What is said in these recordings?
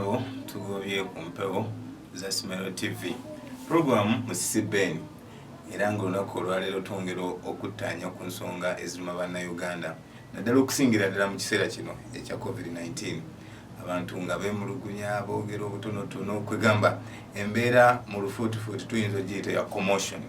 Basebo tugobye ku mpewo za Simero TV program Musisi Ben era ng'olunaku olwaleero twongera okuttaanya ku nsonga eziruma bannayuganda naddala okusingira ddala mu kiseera kino ekya COVID-19 abantu nga beemulugunya boogera obutonotono kwegamba embeera mu lufuutifuuti tuyinza ogiyita ya commotion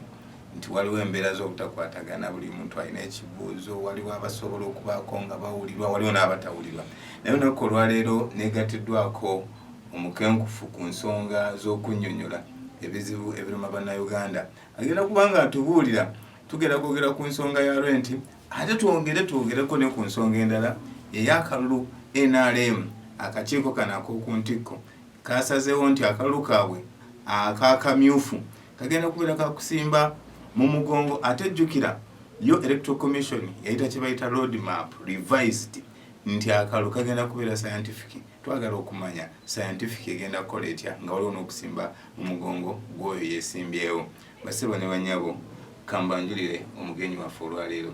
nti waliwo embeera z'obutakwatagana buli muntu alina ekibuuzo waliwo abasobola okubaako nga bawulirwa waliwo n'abatawulirwa naye olunaku olwaleero neegatiddwako omukenkufu ku nsonga z'okunnyonnyola ebizibu ebiruma bannayuganda agenda kuba nga atubuulira tugenda kwogera ku nsonga ya rent ate twogereko ne ku nsonga endala ey'akalulu NRM akakiiko kano ak'oku ntikko kasazeewo nti akalulu kaabwe akakamyufu kagenda kubeera kakusimba mu mugongo ate jjukira yo electoral commission yayita kye bayita road map revised nti akalulu kagenda kubeera scientific twagala okumanya scientific egenda kukola etya nga waliwo n'okusimba mu mugongo gw'oyo yeesimbyewo basebo ne banyabo kambanjulire omugenyi waffe olwaleero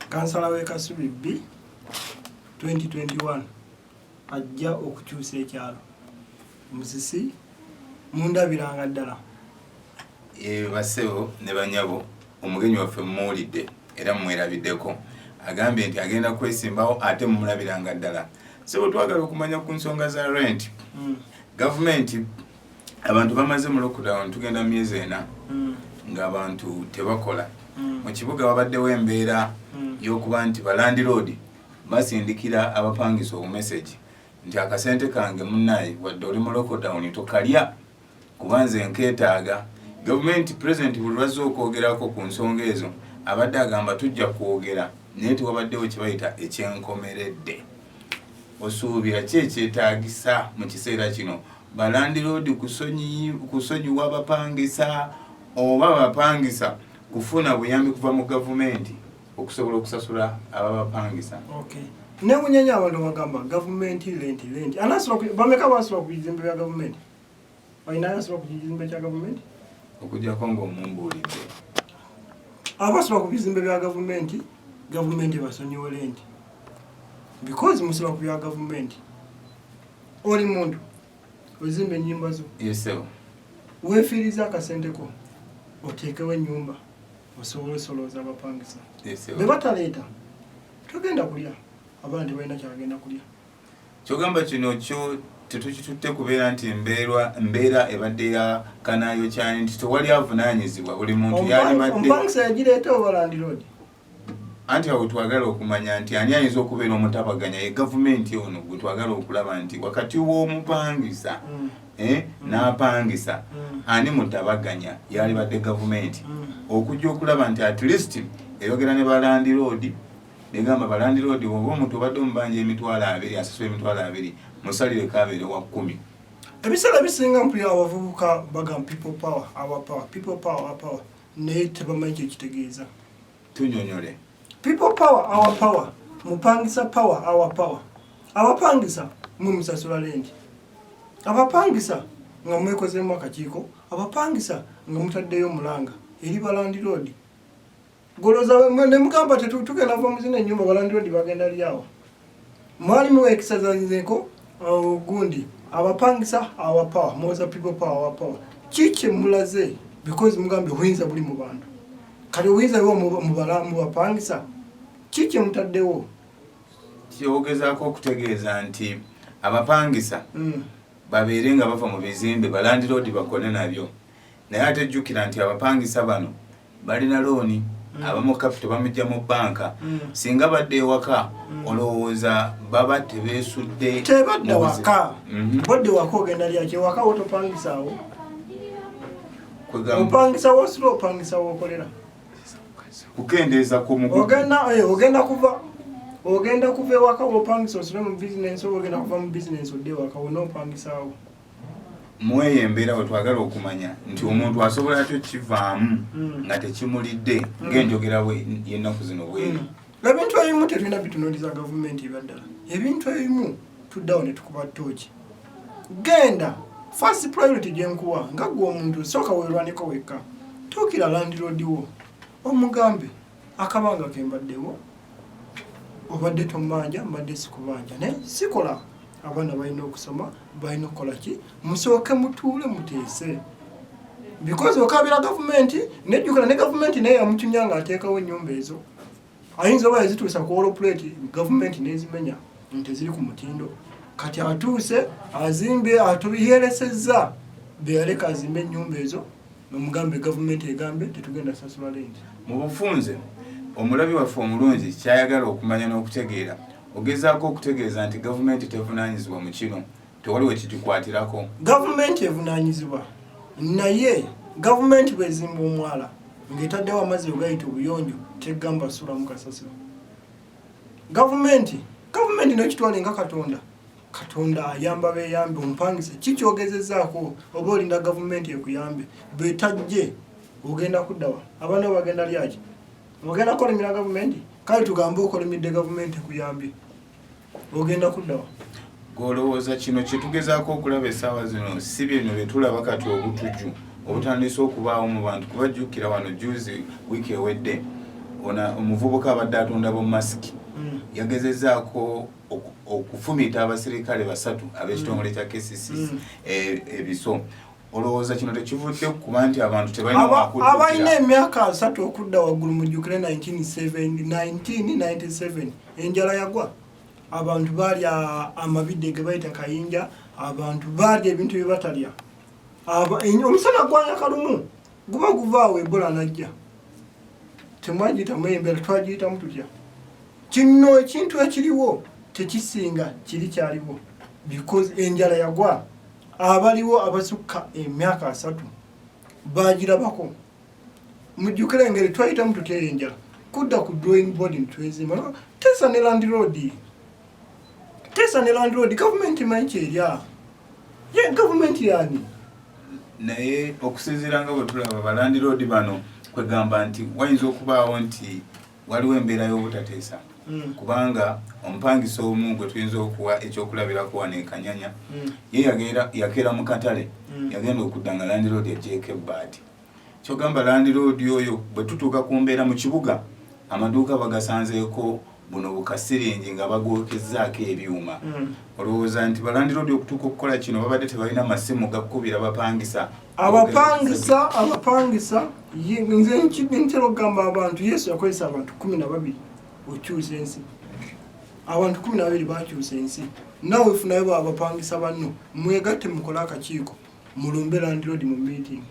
kansala w'e Kasubi B 2021 ajja okukyusa ekyalo Musisi mundabiranga ddala basebo ne banyabo omugenyi waffe mumuwulidde era mumwerabiddeko agambye nti agenda kwesimbawo ate mumulabiranga ddala sebo twagala okumanya ku nsonga za rent gavumenti abantu bamaze mu lockdown tugenda myezi ena ng'abantu tebakola mu kibuga wabaddewo embeera y'okuba nti balandiroodi basindikira abapangisa obumesegi nti akasente kange munnaye wadde oli mu lockdown tokalya kuba nze nkeetaaga gavumenti pulezidenti buli lwazze okwogerako ku nsonga ezo abadde agamba tujja kwogera naye tewabaddewo kye bayita ekyenkomeredde osuubira ki ekyetaagisa mu kiseera kino balandiroodi kusonyiwa abapangisa oba abapangisa kufuna buyambi kuva mu gavumenti okusobola okusasula ababapangisa nebunyenya abantu bagamba gavumenti lenti bameka basobola ku bizimbe bya gavumenti balina asobola ku kizimbe kya gavumenti okujjako ng'omumbuulidde abasobola ku bizimbe bya gavumenti basonyiwe lenti because musobola ku bya gavumenti oli muntu ozimba ennyumba zo yesewo weefiiriza akasente ko oteekewo ennyumba osobola osolooza abapangisa be bataleeta togenda kulya abandi balina kyagenda kulya kyogamba kino kyo tetukitutte kubeera nti mbeera ebadde ya kanaayo kyani nti tewali avunaanyizibwa buli muntu yalimadde omupangisa yagireeta obalandiroodi anti awo twagala okumanya nti ani ayinza okubeera omutabaganya ye gavumenti ono gwe twagala okulaba nti wakati w'omupangisa n'apangisa ani mutabaganya yalibadde gavumenti okujja okulaba nti at least eyogera ne balandiroodi negamba balandiroodi oba omuntu obadde omubanja emitwalo 2 asasula emitwalo 2 musalire kabeere wa 10 ebiseera bisinga mpulira abavubuka bagamba people power our power naye tebamanyi kyekitegeeza tunyonyole people power our power mupangisa power our power abapangisa mumusasula lenti abapangisa nga mwekozeemu akakiiko abapangisa nga mutaddeyo mulanga eri balandiroodi goloza nemugamba tugenda va muzina ennyumba balandiroodi bagenda lyawo mwali muwekisazanyizeeko gundi abapangisa our power mwoza people power our power kikye mulaze because mugambe obuyinza buli mu bantu kati obuyinza bwo mu bapangisa kikye mutaddewo kyogezaako okutegeeza nti abapangisa babeere nga bava mu bizimbe balandiroodi bakole nabyo naye ate jjukira nti abapangisa bano balina looni abamu capital bamujja mu banka singa badde ewaka olowooza baba tebeesudde tebadde waka bodde waka ogenda lyaki waka wotopangisaawo opangisa wosula opangisa wokolera kukendeeza ku mugu ogenda kuva ewaka wopangisa osule mu bizinensi oba ogenda kuva mu bizinensi odde ewaka wonoopangisaawo mweyo embeera we twagala okumanya nti omuntu asobola atyo kivaamu nga tekimulidde ng'enjogera y'ennaku zino bweri ebintu ebimu tetulina bitunuuliza gavumenti ebaddala ebintu ebimu tuddawo ne tukuba ttooki genda first priority gyenkuwa nga gwe omuntu sooka weerwaniko wekka tuukira landiroodi wo omugambe akabanga kembaddewo obadde tomanja mbadde sikubanja naye sikola abaana balina okusoma balina okukola ki musooke mutuule muteese because okabira gavumenti nejjukira ne gavumenti naye yamutunya nga ateekawo ennyumba ezo ayinza oba yazituusa ku oloplate gavumenti nezimenya nti ziri ku mutindo kati atuuse azimbe atuyeresezza beyaleka azimbe ennyumba ezo nomugambe gavumenti egambe tetugenda sasula lendi mu bufunze omulabi waffe omulungi kyayagala okumanya n'okutegeera ogezaako okutegeeza nti gavumenti tevunaanyizibwa mu kino tewaliwo ekigikwatirako gavumenti evunaanyizibwa naye gavumenti bwezimba omwala ng'etaddewo amazzi ogayita obuyonjo tegamba sulamu kasasiro gavumenti nekitwale nga katonda ayamba beyambe ompangise kikyogezezaako oba olinda gavumenti ekuyambe betajje ogenda kuddawa abaana bagenda lyaki ogenda kukolimira gavumenti kale tugambe okolimidde gavumenti ekuyambye ogenda kuddawa golowooza kino kyetugezaako okulaba essaawa zino si bino byetulaba kati obutujju obutandise okubaawo mu bantu kubajjukira wano juzi wiiki ewedde omuvubuka abadde atunda bumasiki yagezezaako okufumita abasirikale 3 ab'ekitongole kya KCCC ebiso olowooza kino tekivudde kuba nti abantu tebalina abalina emyaka 3 okudda waggulu mujjukire 1997 enjala yagwa abantu balya amabidde ge bayita kayinja abantu balya ebintu bye batalya omusana gwanyaka lumu guba guvaawo ebola najja temwagiyitamu embeera twagiyitamu tutya kino ekintu ekiriwo tekisinga kiri kyaliwo because enjala yagwa abaliwo abasukka emyaka 3 bagirabako mujjukire engeri twayitamu tutya enjala kudda ku drawing board ntwezima tesa ne land road gavumenti manyi kyerya ye gavumenti yani naye okusinziira nga bwe tulaba balandi road bano kwegamba nti wayinza okubaawo nti waliwo embeera y'obutateesa kubanga omupangisa omu gwe tuyinza okuwa ekyokulabirako wano ekanyanya ye yakeera mu katale yagenda okudda nga land road yagyeko ebbaati kyogamba land road oyo bwe tutuuka ku mbeera mu kibuga amaduuka bagasanzeeko buno bukasiringi nga bagwokezzaako ebyuma olowooza nti balandi road okutuuka okukola kino babadde tebalina masimu gakkubira abapangisa nze ntera okugamba abantu yesu yakozesa abantu 12 okyusa ensi abantu 12 bakyusa ensi nawe funayo abapangisa banno mwegatte mukole akakiiko mulumbe land road mu meeting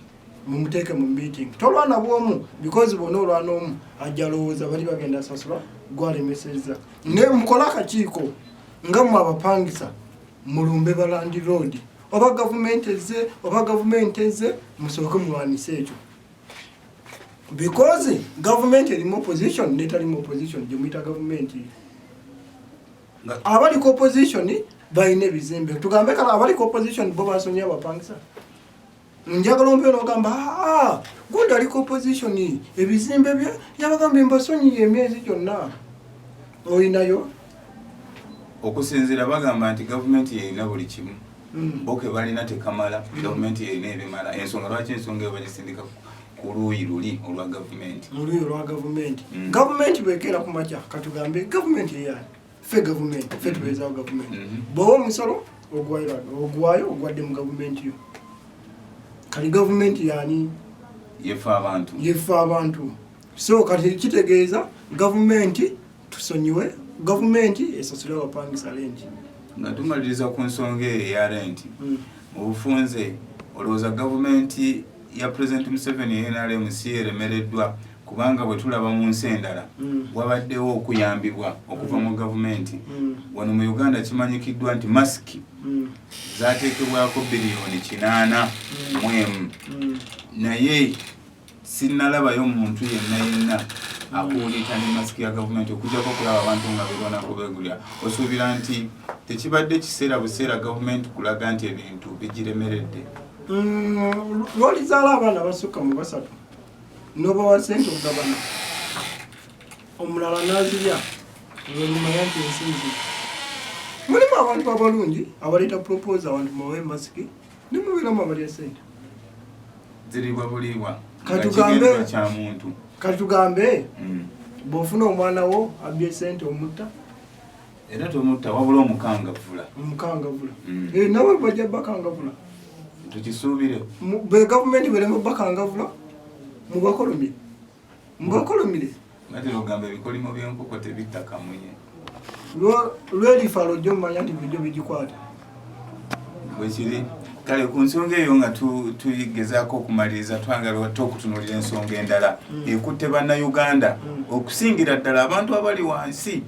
mumuteeke mu meeting tolwana bwomu because bona olwana omu ajja lowooza bali bagenda sasula gwalemeseza ne mukole akakiiko nga mu abapangisa mulumbe balandi road oba gavumenti eze musooke mulwanisa ekyo because government erimu opposition netalimu opposition gyemuyita gavumenti abaliko opposition balina ebizimbe tugambe kala abaliko opposition bo basonyiya abapangisa njagala ompe n'ogamba gundi aliko opposition ebizimbe byabagamba mbasonyiye emyezi gyonna olinayo okusinziira bagamba nti gavumenti yerina buli kimu boke balina tekamala gavumenti yerina ebimala ensonga lwaki ensonga eyo bagisindika ku luuyi luli olwa gavumenti gavumenti bwekeera ku makya katugambe gavumenti eyani ffe tubeezawo gavumenti bwoba omusolo ogwayo ogwadde mu gavumenti yo kali gavumenti yani yefe abantu so kati kitegeeza gavumenti tusonyiwe gavumenti esasule abapangisa lenti nga tumaliriza ku nsonga eyo eya lenti mu bufunze olowooza gavumenti ya President Museveni NRMC eremereddwa kubanga bwe tulaba mu nsi endala wabaddewo okuyambibwa okuva mu gavumenti wano mu Uganda kimanyikiddwa nti masiki zateekebwako biliyoni 8 naye sinnalabayo muntu yenna akuulita ne masiki ya gavumenti okujjako kulaba abantu nga beronako begulya osuubira nti tekibadde kiseera buseera gavumenti kulaga nti ebintu bigiremeredde lwolizaala abaana basukka mu 3 nobawa sente okugabana omulala nazirya olumanya nti ensinzi mulimu abantu abalungi abaleeta propose abantu mawe masiki nimubeeramu abalya sente ziribwa buliibwa katugambe bw'ofuna omwana wo abbye sente omutta era tomutta wabula omukangavula nawe bajja bakangavula tukisuubire be gavumenti beremu bakangavula mubakolomire natera ogamba ebikolimo by'enkoko tebitta kamunye lwerifa lojja omumanya nti bijjo bigikwata bwekiri kale ku nsonga eyo nga tugezaako okumaliriza twagala wate okutunuulira ensonga endala ekutte bannayuganda okusingira ddala abantu abali wansi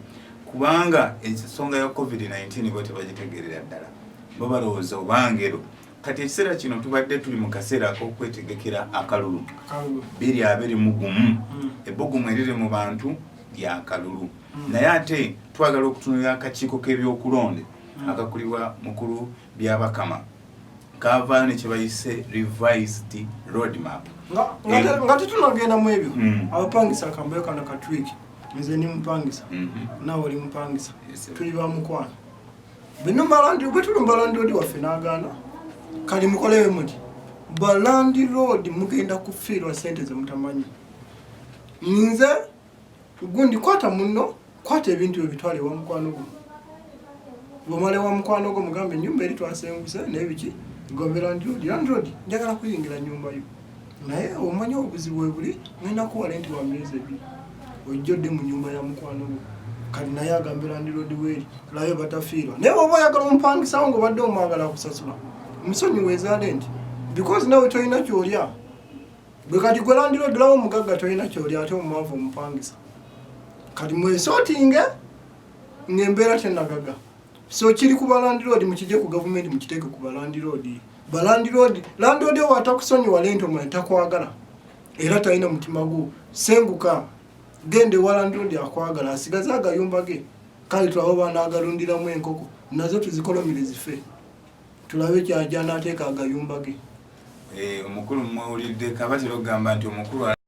kubanga ensonga ya covid-19 bo tebagitegerera ddala bo balowooza obangero kati ekiseera kino tubadde tuli mu kaseera ak'okwetegekera akalulu 2021 ebbugumu eriri mu bantu lyakalulu naye ate twagala okutunulira akakiiko k'ebyokulonde akakulibwa mukulu byabakama kavaayo ne kyebayise revised roadmap nga tetunagenda mu ebyo abapangisa akambayo kano katwiki nze ni mupangisa nawe oli mupangisa tuli bamukwano bino bwe tulumba landiroodi waffe n'agaana kali mukolewe muti balandiroodi mugenda kufiirwa sente ze mutamanyi nze gundi kwata muno kwata ebintu ebitwale ewa mukwano gwo bwomala ewa mukwano gwo mugambe ennyumba eri twasenguse n'ebiki gombe landiroodi njagala kuyingira nyumba yo naye omanya obuzibu buli ngenda kuwala nti wa myezi 2 ojjodde mu nyumba ya mukwano gwo kali naye agambe landiroodi weeri layo batafiirwa naye oba oyagala omupangisawo ng'obadde omwagala kusasula musonyiweezaale nti because nawe tolina kyolya bwe kati gwe landiroodi lawo omugagga tolina kyolya ate omwavu omupangisa kati mwesootinge ng'embeera tenagaga so kiri ku balandiroodi mukijje ku gavumenti mukiteeke ku balandiroodi landiroodi owo atakusonyiwa lente omwana takwagala era talina mutima gwo senguka gende wa landiroodi akwagala asigaze agayumba ge kale twawo baana agalundiramu enkoko nazo tuzikolomire zife tulabe kyajja n'ateeka agayumba ge omukulu mwewulidde kabatera okugamba nti omukulu